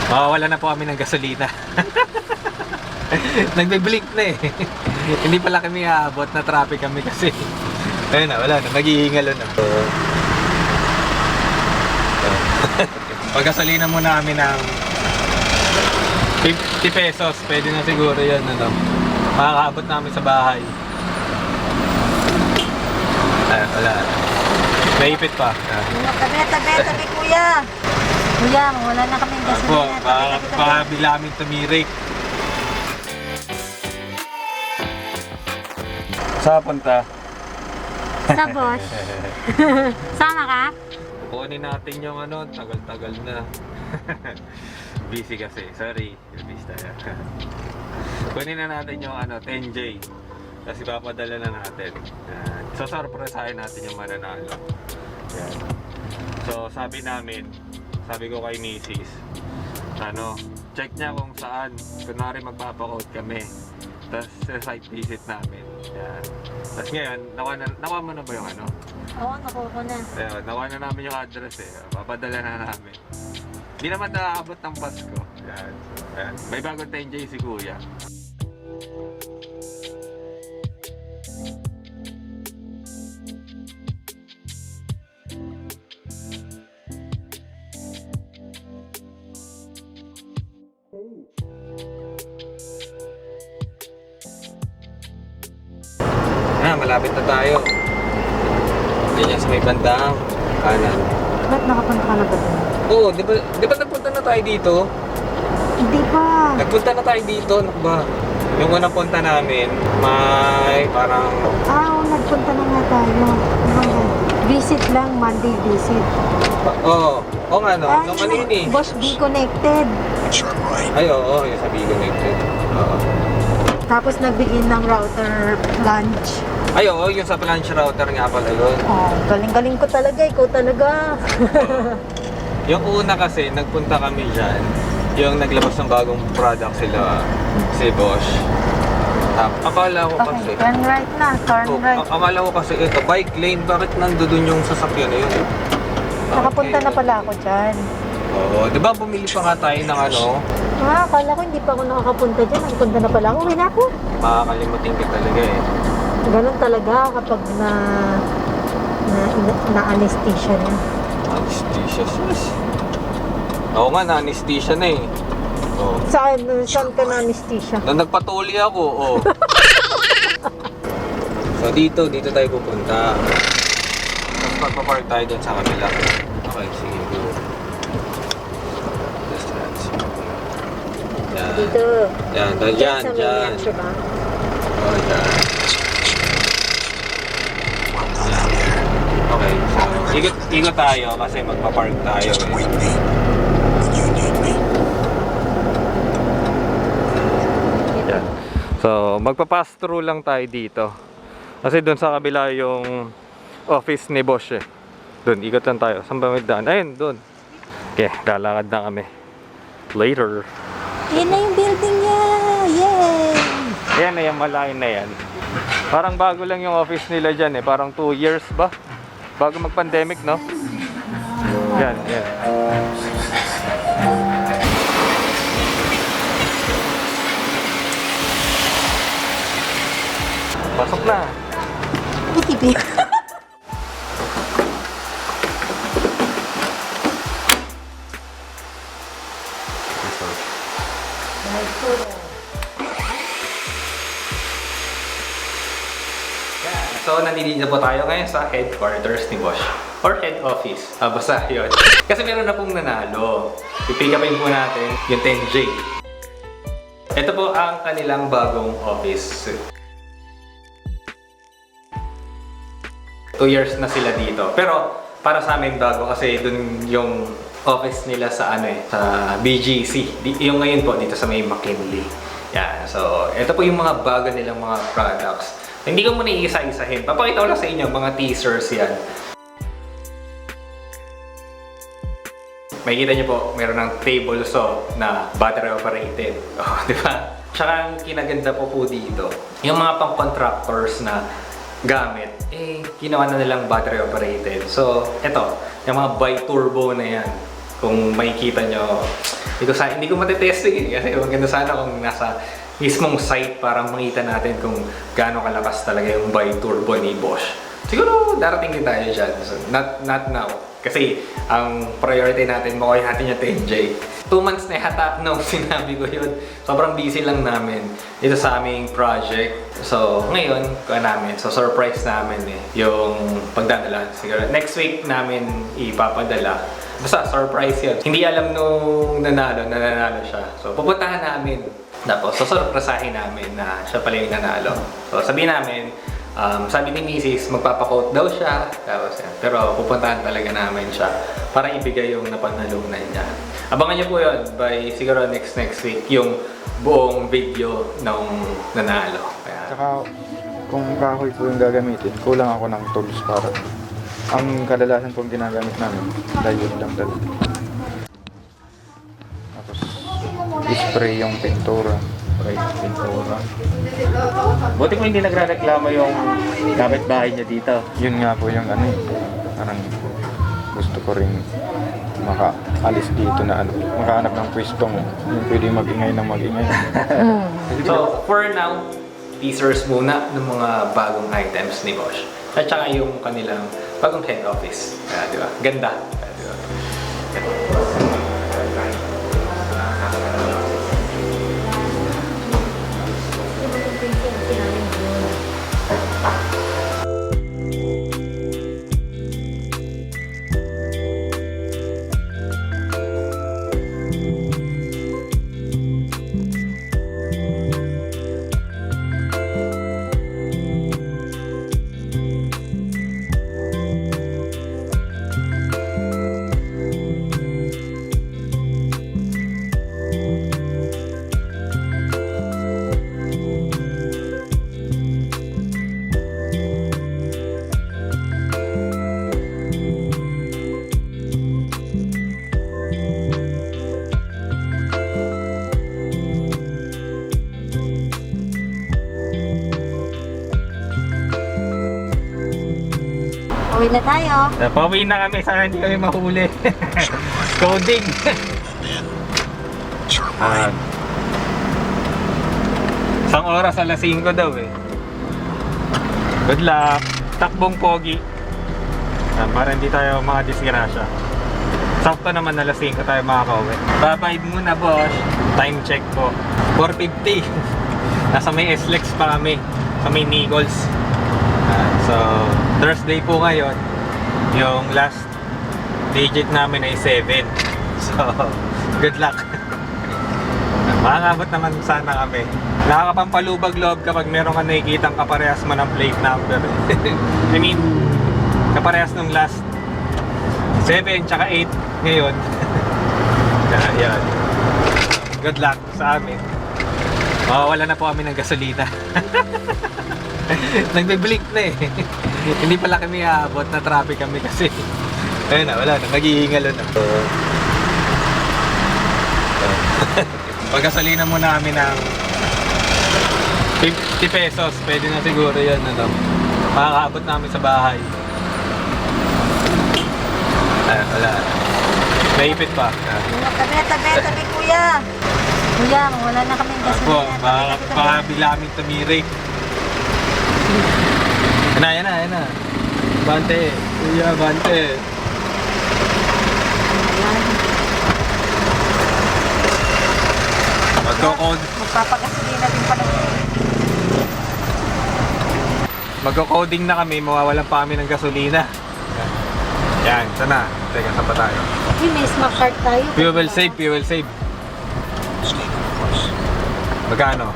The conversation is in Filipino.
Mawawala na po kami ng gasolina. Nagbe-blink na eh. Hindi pala kami aabot na traffic kami kasi. Ayun na, wala na. Mag-iingalo na. Pag-gasolina muna kami ng 50 pesos. Pwede na siguro yan. Ano? Makakaabot namin sa bahay. Wala. Naipit pa. Tabi, kuya. Kuya, wala na kaming gasolina. Baka bigla kami tumirik. Saan punta? Sa Bosch. Sama ka? Kukunin natin yung ano, tagal-tagal na. Busy kasi, sorry. Busy tayo. Kunin na natin yung ano, 10J. Kasi papadala na natin. So, surprisehayin natin yung mananalo. Yan. So, sabi ko kay Mrs. Ano, check niya kung saan. Kunwari magpapakot kami. Tapos, site visit namin. Yan. Tapos ngayon, nakuha mo na ba yung ano? Oo, nakuha ko na. Ayun, nakuha na namin yung address eh. Papadala na namin. Hindi naman nakaabot ng Pasko. Yan. Yan. May bagong 10J si Kuya. Malapit na tayo. Ganyan sa may bandang kanan. Ba't nakapunta ka na ba doon? Oo, di ba nagpunta na tayo dito? Hindi pa. Nagpunta na tayo dito, ano ba? Yung unang punta namin, may parang... Oo, nagpunta na nga tayo. Visit lang, Monday visit. Oo nga no, nung ano yun eh. Bosch B Connected. Ay, oo, yung sa Bigo Connected. Oo. Tapos nagbigay ng router lunch. Ay, oo, yung sa planch router nga pala yun. Oh, galing-galing ko talaga, ikaw talaga. Yung una kasi, nagpunta kami dyan, yung naglabas ng bagong product sila, si Bosch. Akala ko kasi... Okay, turn right na, turn right. Akala ko kasi ito, bike lane, bakit nandoon yung sasakyan na yun? Nakapunta na pala ako dyan. Oo, di ba bumili pa nga tayo ng ano? Akala ko hindi pa ako nakakapunta dyan. Nakapunta na pala ako. Uwi na ako. Makakalimutin ka talaga eh. Ganun talaga kapag na-anesthesia na. Anesthesia, sus. Oo nga, na-anesthesia na eh. Oh. Saan ka na-anesthesia? Nung nagpatuli ako, oh. So dito tayo pupunta. Tapos magpapark tayo dun sa kabila. Okay, sige, go. Just transfer. Yan. Dito. Yan, dyan. Diba? Oh, dyan. Okay, so ikot tayo kasi magpa-park tayo eh. Yan. So, magpa-pass through lang tayo dito. Kasi doon sa kabila yung office ni Bosch eh. Doon, ikot lang tayo. Saan ba may daan? Ayun, doon. Okay, lalakad na kami. Later. Yan na yung building niya! Yay! Ayan na yung malayo na yan. Parang bago lang yung office nila dyan eh. Parang 2 years ba? Bago mag-pandemic, no? Yan. Pasok na. Piti-piti. So, nandito po tayo ngayon sa headquarters ni Bosch. Or head office. Basta yun. Kasi meron na pong nanalo. I-pick upin po natin yung 10J. Ito po ang kanilang bagong office. 2 years na sila dito. Pero, para sa amin bago kasi dun yung office nila sa ano eh, sa BGC. Yung ngayon po dito sa may McKinley. Yan. So, ito po yung mga bago nilang mga products. Hindi ko muna iisa-isahin. Papakita ko lang sa inyo, mga teasers yan. Makikita nyo po, meron ng table saw na battery operated. Oh, di ba? Tsaka ang kinaganda po dito, yung mga pang-contractors na gamit, ginawa na nilang battery operated. So, eto, yung mga bi-turbo na yan. Kung makikita nyo, hindi ko matitesting eh. Kasi maganda sana kung nasa mismong site para makita natin kung gaano kalakas talaga yung bi-turbo ni Bosch. Siguro darating din tayo dyan. So, not now. Kasi ang priority natin, makuha natin yung 10J. 2 months na yata nung sinabi ko yun. Sobrang busy lang namin dito sa aming project. So ngayon, so surprise namin eh, yung pagdadala. Siguro next week namin ipapadala. Basta surprise yun. Hindi alam nung nanalo siya. So pupuntahan namin. Tapos susurpresahin namin na siya pala yung nanalo. So sabihin namin, sabi ni Mrs. magpapakote daw siya. Tapos yan. Pero pupuntahan talaga namin siya para ibigay yung napanalunan niya. Abangan niyo po yun by siguro next week yung buong video ng nanalo. Kaya, Tsaka kung kahoy po yung gagamitin, kulang ako ng tools para ang kadalasan pong ginagamit namin, diode lang talaga. Tapos spray yung pintura. Buti mo hindi nagre-reklamo yung kapitbahay niya dito. Yun nga po yung ano eh, parang gusto ko rin makaalis dito na ano, makahanap ng pwestong yung pwede mag-ingay ng mag-ingay. so for now, teasers muna ng mga bagong items ni Bosch. At saka yung kanilang bagong head office. Di ba? Ganda. Di ba? Uwi na tayo. Pauwi na kami, sana hindi kami mahuli. Coding. Isang oras alas 5 daw eh. Good luck. Takbong pogi. Para hindi tayo makadisgrasya. Sakto naman alas 5 tayo makakauwi. Babay muna, boss. Time check po. 4:50. Nasa may SLEX pa kami. Sa may Nichols. So, Thursday po ngayon. Yung last digit namin ay 7. So, good luck. Makakabot naman sana kami. Nakakapampalubag loob kapag meron ka nakikitang kaparehas mo ng plate number. I mean, kaparehas nung last 7 tsaka 8 ngayon. Kaya yan. Good luck sa amin. Wala na po kami ng gasolina. Nagbe-blink na eh. Hindi pala kami aabot, na traffic kami kasi. Ayun na, wala na. Nag-iingalo na. Pagkasalina muna kami ng 50 pesos. Pwede na siguro yan. Ano? Makakaabot namin sa bahay. Wala. Naipit pa. Tabi, kuya. Kuya, wala na kaming Ako, gasolina. baka bigla kaming tumirik. Yan na. Bante. Kuya, bante. Magpapagasolina din pala. Magko-coding na kami, mawawalan pa kami ng gasolina. Yan, sana. Teka, saan pa tayo? Uy, may smart card tayo. Fuel save. Magkano?